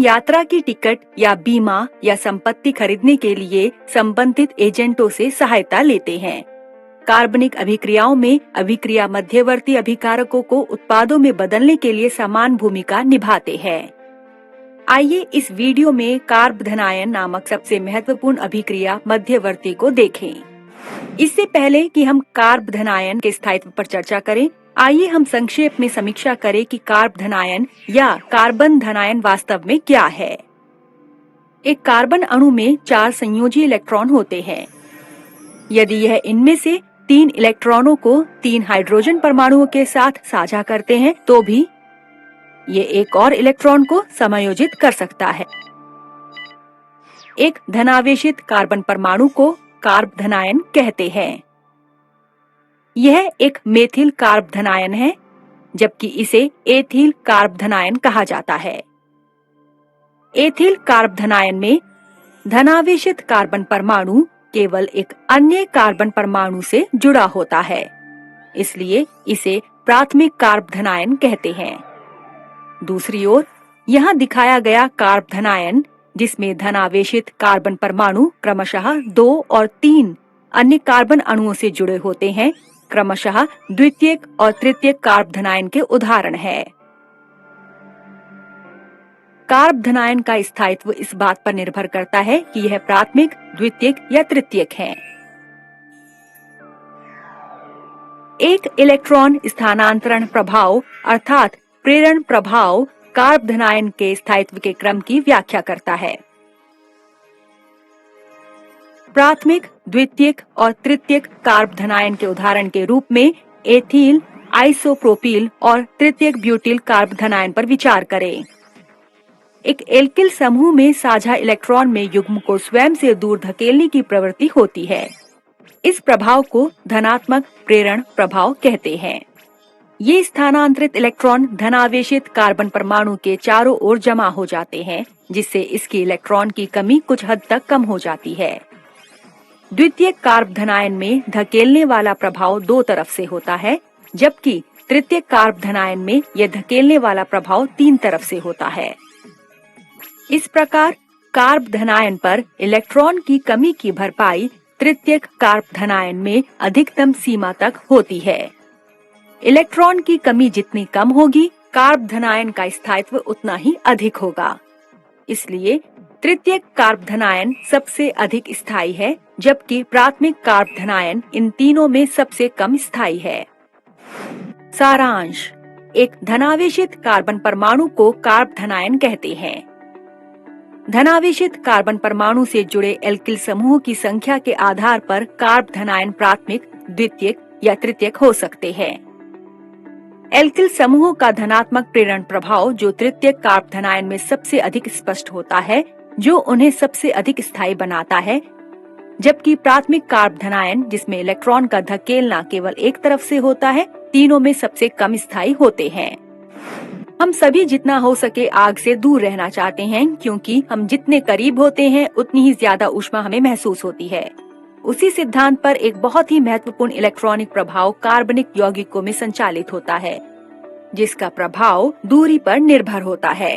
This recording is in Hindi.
यात्रा की टिकट या बीमा या संपत्ति खरीदने के लिए संबंधित एजेंटों से सहायता लेते हैं। कार्बनिक अभिक्रियाओं में अभिक्रिया मध्यवर्ती अभिकारकों को उत्पादों में बदलने के लिए समान भूमिका निभाते हैं। आइए इस वीडियो में कार्ब धनायन नामक सबसे महत्वपूर्ण अभिक्रिया मध्यवर्ती को देखें। इससे पहले कि हम कार्ब धनायन के स्थायित्व पर चर्चा करें, आइए हम संक्षेप में समीक्षा करें कि कार्ब धनायन या कार्बन धनायन वास्तव में क्या है। एक कार्बन अणु में 4 संयोजी इलेक्ट्रॉन होते हैं। यदि यह इनमें से 3 इलेक्ट्रॉनों को 3 हाइड्रोजन परमाणुओं के साथ साझा करते हैं तो भी ये एक और इलेक्ट्रॉन को समायोजित कर सकता है। एक धनावेशित कार्बन परमाणु को कार्ब धनायन कहते हैं। यह एक मेथिल कार्ब धनायन है, जबकि इसे एथिल कार्ब धनायन कहा जाता है। एथिल कार्ब धनायन में धनावेशित कार्बन परमाणु केवल एक अन्य कार्बन परमाणु से जुड़ा होता है, इसलिए इसे प्राथमिक कार्ब धनायन कहते हैं। दूसरी ओर यहाँ दिखाया गया कार्ब धनायन, जिसमें धनावेशित कार्बन परमाणु क्रमशः 2 और 3 अन्य कार्बन अणुओं से जुड़े होते हैं, क्रमशः द्वितीयक और तृतीयक कार्ब धनायन के उदाहरण है। कार्ब धनायन का स्थायित्व इस बात पर निर्भर करता है कि यह प्राथमिक, द्वितीयक या तृतीयक है। एक इलेक्ट्रॉन स्थानांतरण प्रभाव अर्थात प्रेरण प्रभाव कार्ब धनायन के स्थायित्व के क्रम की व्याख्या करता है। प्राथमिक, द्वितीयक और तृतीयक कार्ब धनायन के उदाहरण के रूप में एथिल, आइसोप्रोपिल और तृतीयक ब्यूटिल कार्ब धनायन पर विचार करें। एक एल्किल समूह में साझा इलेक्ट्रॉन में युग्म को स्वयं से दूर धकेलने की प्रवृत्ति होती है। इस प्रभाव को धनात्मक प्रेरण प्रभाव कहते हैं। ये स्थानांतरित इलेक्ट्रॉन धनावेशित कार्बन परमाणु के चारों ओर जमा हो जाते हैं, जिससे इसकी इलेक्ट्रॉन की कमी कुछ हद तक कम हो जाती है। द्वितीयक कार्ब धनायन में धकेलने वाला प्रभाव 2 तरफ से होता है, जबकि तृतीयक कार्ब धनायन में यह धकेलने वाला प्रभाव 3 तरफ से होता है। इस प्रकार कार्ब धनायन पर इलेक्ट्रॉन की कमी की भरपाई तृतीयक कार्ब धनायन में अधिकतम सीमा तक होती है। इलेक्ट्रॉन की कमी जितनी कम होगी, कार्ब धनायन का स्थायित्व उतना ही अधिक होगा। इसलिए तृतीयक कार्ब धनायन सबसे अधिक स्थायी है, जबकि प्राथमिक कार्ब धनायन इन तीनों में सबसे कम स्थायी है। सारांश: एक धनावेशित कार्बन परमाणु को कार्ब धनायन कहते हैं। धनावेशित कार्बन परमाणु से जुड़े एल्किल समूह की संख्या के आधार पर कार्ब धनायन प्राथमिक, द्वितीयक या तृतीयक हो सकते हैं। एल्किल समूहों का धनात्मक प्रेरण प्रभाव जो तृतीयक कार्ब धनायन में सबसे अधिक स्पष्ट होता है, जो उन्हें सबसे अधिक स्थायी बनाता है, जबकि प्राथमिक कार्ब धनायन, जिसमें इलेक्ट्रॉन का धकेलना केवल एक तरफ से होता है, तीनों में सबसे कम स्थायी होते हैं। हम सभी जितना हो सके आग से दूर रहना चाहते हैं, क्योंकि हम जितने करीब होते हैं उतनी ही ज्यादा ऊष्मा हमें महसूस होती है। उसी सिद्धांत पर एक बहुत ही महत्वपूर्ण इलेक्ट्रॉनिक प्रभाव कार्बनिक यौगिकों में संचालित होता है, जिसका प्रभाव दूरी पर निर्भर होता है।